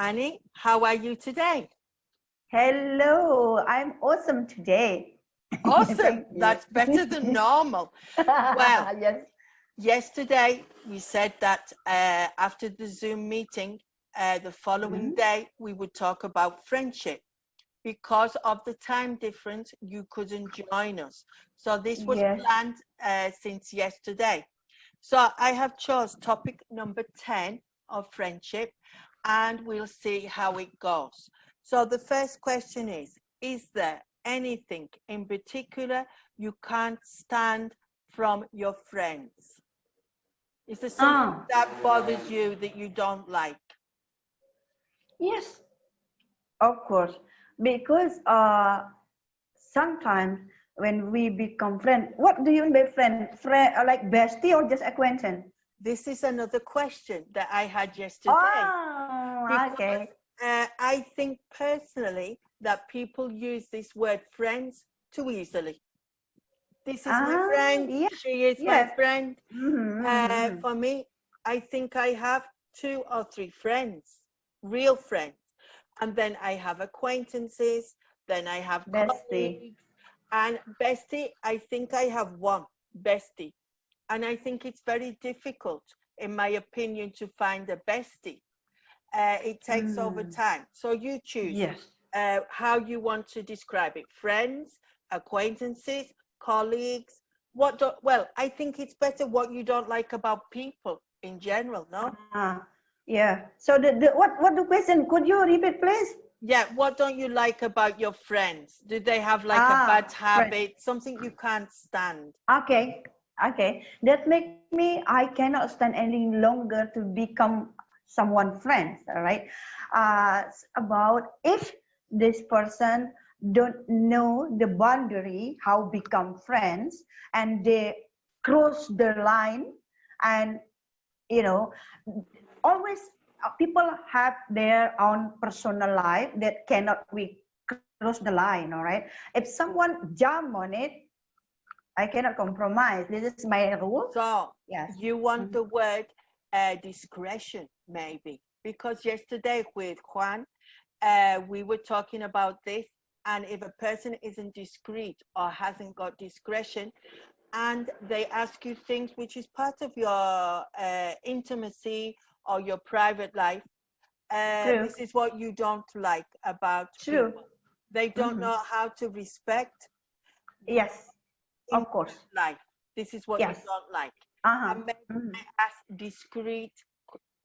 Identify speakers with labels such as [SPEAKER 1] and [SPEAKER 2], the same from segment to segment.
[SPEAKER 1] Annie, how are you today?
[SPEAKER 2] Hello, I'm awesome today.
[SPEAKER 1] Awesome.
[SPEAKER 2] Thank you.
[SPEAKER 1] That's better than normal. Well,
[SPEAKER 2] Yes.
[SPEAKER 1] yesterday we said that after the Zoom meeting, the following
[SPEAKER 2] Mhm.
[SPEAKER 1] day we would talk about friendship. Because of the time difference, you couldn't join us. So this was
[SPEAKER 2] Yes.
[SPEAKER 1] planned since yesterday. So I have chose topic number 10 of friendship, and we'll see how it goes. So the first question is there anything in particular you can't stand from your friends? Is there something
[SPEAKER 2] Ah,
[SPEAKER 1] that bothers you that you don't like?
[SPEAKER 2] yes, of course. Because sometimes when we become friends, what do you mean by friend? Friend like bestie or just acquaintance?
[SPEAKER 1] This is another question that I had yesterday,
[SPEAKER 2] Oh,
[SPEAKER 1] because
[SPEAKER 2] okay.
[SPEAKER 1] I think personally that people use this word friends too easily. This is my
[SPEAKER 2] Ah,
[SPEAKER 1] friend,
[SPEAKER 2] yes,
[SPEAKER 1] she is my
[SPEAKER 2] yes.
[SPEAKER 1] friend.
[SPEAKER 2] Mm-hmm.
[SPEAKER 1] For me, I think I have 2 or 3 friends, real friends. And then I have acquaintances, then I have
[SPEAKER 2] Bestie.
[SPEAKER 1] colleagues, and bestie, I think I have one bestie. And I think it's very difficult, in my opinion, to find a bestie. It takes over
[SPEAKER 2] Mm,
[SPEAKER 1] time. So you choose
[SPEAKER 2] yes.
[SPEAKER 1] how you want to describe it. Friends, acquaintances, colleagues. Well, I think it's better what you don't like about people in general, no?
[SPEAKER 2] Ah, yeah. So what the question? Could you repeat, please?
[SPEAKER 1] Yeah, what don't you like about your friends? Do they have like a
[SPEAKER 2] Ah,
[SPEAKER 1] bad
[SPEAKER 2] friend.
[SPEAKER 1] habit, something you can't stand?
[SPEAKER 2] Okay, okay. That make me I cannot stand any longer to become someone friends. All right. About if this person don't know the boundary how become friends and they cross the line and you know always people have their own personal life that cannot we cross the line. All right. If someone jump on it, I cannot compromise. This is my rule.
[SPEAKER 1] So
[SPEAKER 2] Yes.
[SPEAKER 1] you want
[SPEAKER 2] Mhm.
[SPEAKER 1] the word discretion, maybe, because yesterday with Juan, we were talking about this, and if a person isn't discreet or hasn't got discretion, and they ask you things which is part of your intimacy or your private life,
[SPEAKER 2] True.
[SPEAKER 1] this is what you don't like about
[SPEAKER 2] True.
[SPEAKER 1] people. They don't
[SPEAKER 2] Hmm.
[SPEAKER 1] know how to respect your
[SPEAKER 2] Yes. Of
[SPEAKER 1] intimate
[SPEAKER 2] course.
[SPEAKER 1] life. This is what you
[SPEAKER 2] Yes.
[SPEAKER 1] don't like.
[SPEAKER 2] Uh-huh.
[SPEAKER 1] And maybe
[SPEAKER 2] Hmm.
[SPEAKER 1] they ask discreet,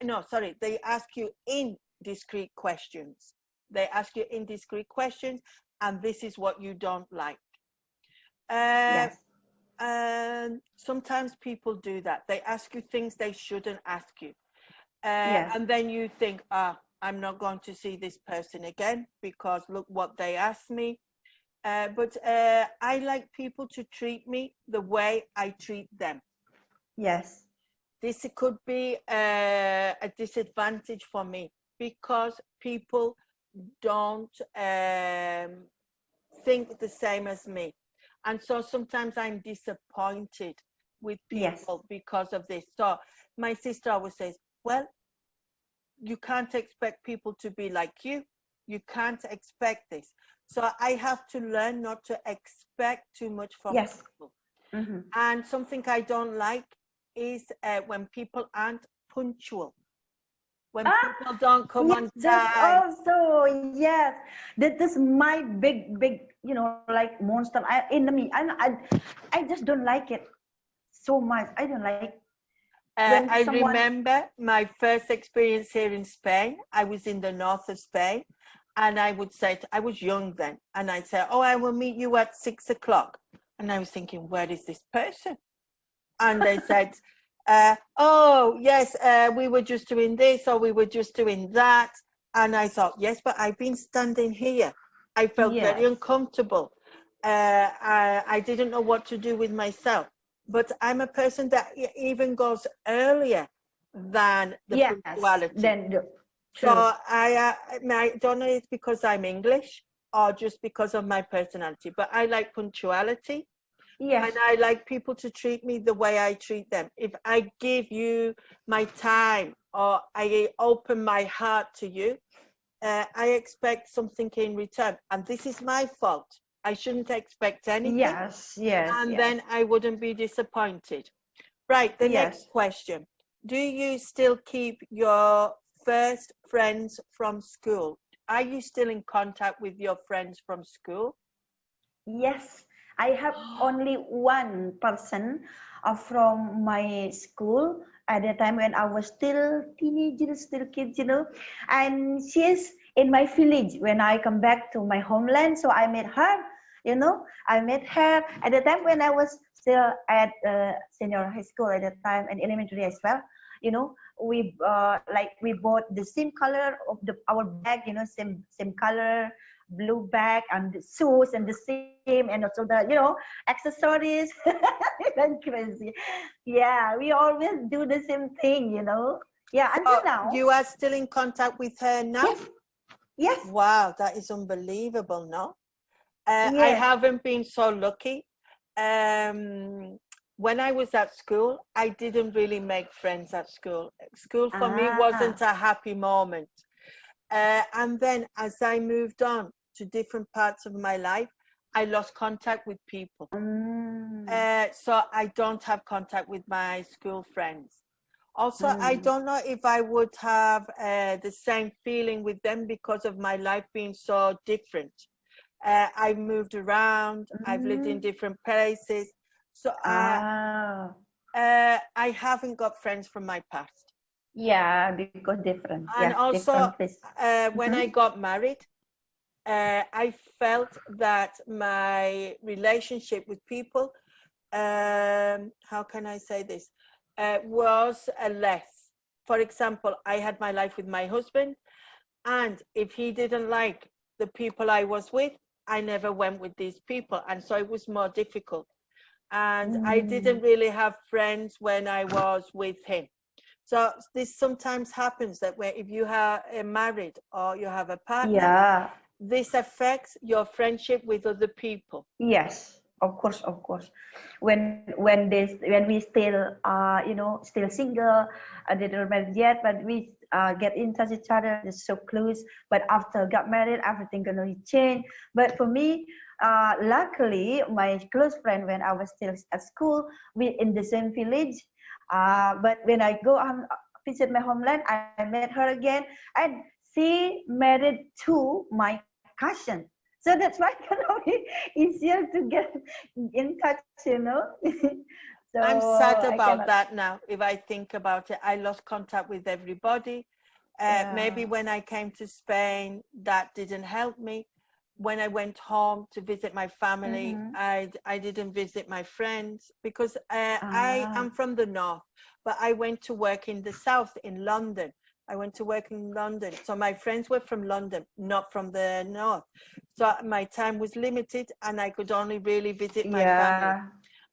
[SPEAKER 1] no, sorry, they ask you indiscreet questions. They ask you indiscreet questions, and this is what you don't like. Uh,
[SPEAKER 2] Yes.
[SPEAKER 1] and sometimes people do that. They ask you things they shouldn't ask you.
[SPEAKER 2] Yes.
[SPEAKER 1] And then you think, I'm not going to see this person again because look what they asked me. But I like people to treat me the way I treat them.
[SPEAKER 2] Yes.
[SPEAKER 1] This could be a disadvantage for me because people don't think the same as me. And so sometimes I'm disappointed with
[SPEAKER 2] Yes.
[SPEAKER 1] people because of this. So my sister always says, well, you can't expect people to be like you. You can't expect this. So I have to learn not to expect too much from
[SPEAKER 2] Yes.
[SPEAKER 1] people.
[SPEAKER 2] Hmm.
[SPEAKER 1] And something I don't like is when people aren't punctual, when
[SPEAKER 2] Ah,
[SPEAKER 1] people don't come
[SPEAKER 2] yes.
[SPEAKER 1] on
[SPEAKER 2] That's
[SPEAKER 1] time.
[SPEAKER 2] also yes. That is my big like monster enemy, and I just don't like it so much. I don't like when
[SPEAKER 1] I
[SPEAKER 2] someone.
[SPEAKER 1] remember my first experience here in Spain. I was in the north of Spain, and I would say, I was young then, and I'd say, oh, I will meet you at 6 o'clock. And I was thinking, where is this person? And they said, oh, yes, we were just doing this or we were just doing that. And I thought, yes, but I've been standing here. I felt very
[SPEAKER 2] Yes.
[SPEAKER 1] uncomfortable. I didn't know what to do with myself. But I'm a person that even goes earlier than the
[SPEAKER 2] Yes.
[SPEAKER 1] punctuality.
[SPEAKER 2] Then do.
[SPEAKER 1] So
[SPEAKER 2] True.
[SPEAKER 1] I don't know if it's because I'm English or just because of my personality, but I like punctuality. And
[SPEAKER 2] Yes.
[SPEAKER 1] I like people to treat me the way I treat them. If I give you my time or I open my heart to you, I expect something in return, and this is my fault. I shouldn't expect anything,
[SPEAKER 2] Yes, yes,
[SPEAKER 1] and
[SPEAKER 2] yes,
[SPEAKER 1] then I wouldn't be disappointed. Right, the next
[SPEAKER 2] yes.
[SPEAKER 1] question. Do you still keep your first friends from school? Are you still in contact with your friends from school?
[SPEAKER 2] Yes, I have only one person from my school at the time when I was still teenager, still kids, and she's in my village when I come back to my homeland. So I met her, I met her at the time when I was still at senior high school at the time and elementary as well. We bought the same color of our bag, same color, blue bag and the shoes and the same and also the accessories. That's crazy. Yeah, we always do the same thing, yeah, until
[SPEAKER 1] So
[SPEAKER 2] now.
[SPEAKER 1] you are still in contact with her now?
[SPEAKER 2] Yes, yes,
[SPEAKER 1] Wow, that is unbelievable, no? I
[SPEAKER 2] yes.
[SPEAKER 1] haven't been so lucky. When I was at school, I didn't really make friends at school. School for me wasn't
[SPEAKER 2] Ah.
[SPEAKER 1] a happy moment. And then as I moved on to different parts of my life, I lost contact with people.
[SPEAKER 2] Mm,
[SPEAKER 1] So I don't have contact with my school friends. Also, I
[SPEAKER 2] mm,
[SPEAKER 1] don't know if I would have the same feeling with them because of my life being so different. I've moved around, I've lived in
[SPEAKER 2] mm.
[SPEAKER 1] different places. So
[SPEAKER 2] Ah,
[SPEAKER 1] I haven't got friends from my past.
[SPEAKER 2] yeah, because different.
[SPEAKER 1] And
[SPEAKER 2] Yes,
[SPEAKER 1] also,
[SPEAKER 2] different place.
[SPEAKER 1] when I
[SPEAKER 2] Mm-hmm.
[SPEAKER 1] got married, I felt that my relationship with people, how can I say this, was less. For example, I had my life with my husband, and if he didn't like the people I was with, I never went with these people, and so it was more difficult. And I didn't
[SPEAKER 2] Mm.
[SPEAKER 1] really have friends when I was with him. So this sometimes happens that where if you are married or you have a partner,
[SPEAKER 2] Yeah.
[SPEAKER 1] this affects your friendship with other people.
[SPEAKER 2] Yes, of course, of course. When we still still single, didn't married yet, but we get in touch each other, just so close. But after got married, everything gonna change. But for me, luckily, my close friend when I was still at school, we in the same village. But when I go visit my homeland, I met her again, and she married to my cousin. So that's why it's gonna be easier to get in touch, So
[SPEAKER 1] I'm sad
[SPEAKER 2] I
[SPEAKER 1] about
[SPEAKER 2] cannot.
[SPEAKER 1] that now. If I think about it, I lost contact with everybody. Maybe
[SPEAKER 2] Yeah.
[SPEAKER 1] when I came to Spain, that didn't help me. When I went home to visit my family,
[SPEAKER 2] Mm-hmm.
[SPEAKER 1] I didn't visit my friends because I
[SPEAKER 2] Ah.
[SPEAKER 1] am from the north, but I went to work in the south in London. I went to work in London. So my friends were from London, not from the north. So my time was limited and I could only really visit my family.
[SPEAKER 2] Yeah.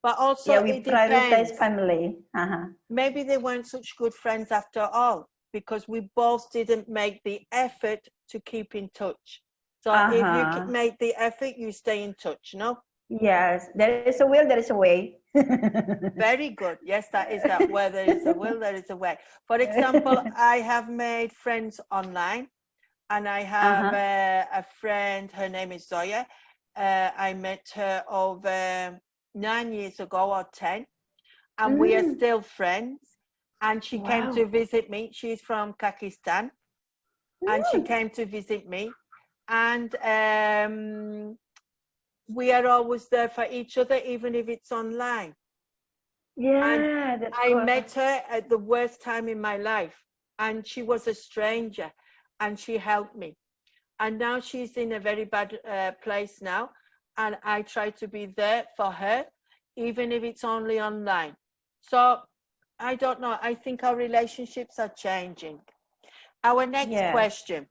[SPEAKER 1] But also
[SPEAKER 2] Yeah, we
[SPEAKER 1] it
[SPEAKER 2] prioritize
[SPEAKER 1] depends.
[SPEAKER 2] family. Uh-huh.
[SPEAKER 1] Maybe they weren't such good friends after all because we both didn't make the effort to keep in touch. So if you
[SPEAKER 2] Uh-huh.
[SPEAKER 1] make the effort, you stay in touch, no?
[SPEAKER 2] Yes, there is a will, there is a way.
[SPEAKER 1] Very good. Yes, that is that. Where there is a will, there is a way. For example, I have made friends online and I have
[SPEAKER 2] Uh-huh.
[SPEAKER 1] a friend, her name is Zoya. I met her over 9 years ago or 10, and we are
[SPEAKER 2] Mm.
[SPEAKER 1] still friends. And she came to
[SPEAKER 2] Wow.
[SPEAKER 1] visit me. She's from Pakistan, and she
[SPEAKER 2] Mm.
[SPEAKER 1] came to visit me. And we are always there for each other, even if it's online. And
[SPEAKER 2] Yeah, that's
[SPEAKER 1] I
[SPEAKER 2] cool.
[SPEAKER 1] met her at the worst time in my life, and she was a stranger, and she helped me. And now she's in a very bad place now, and I try to be there for her, even if it's only online. So I don't know. I think our relationships are changing. Our next
[SPEAKER 2] Yes.
[SPEAKER 1] question.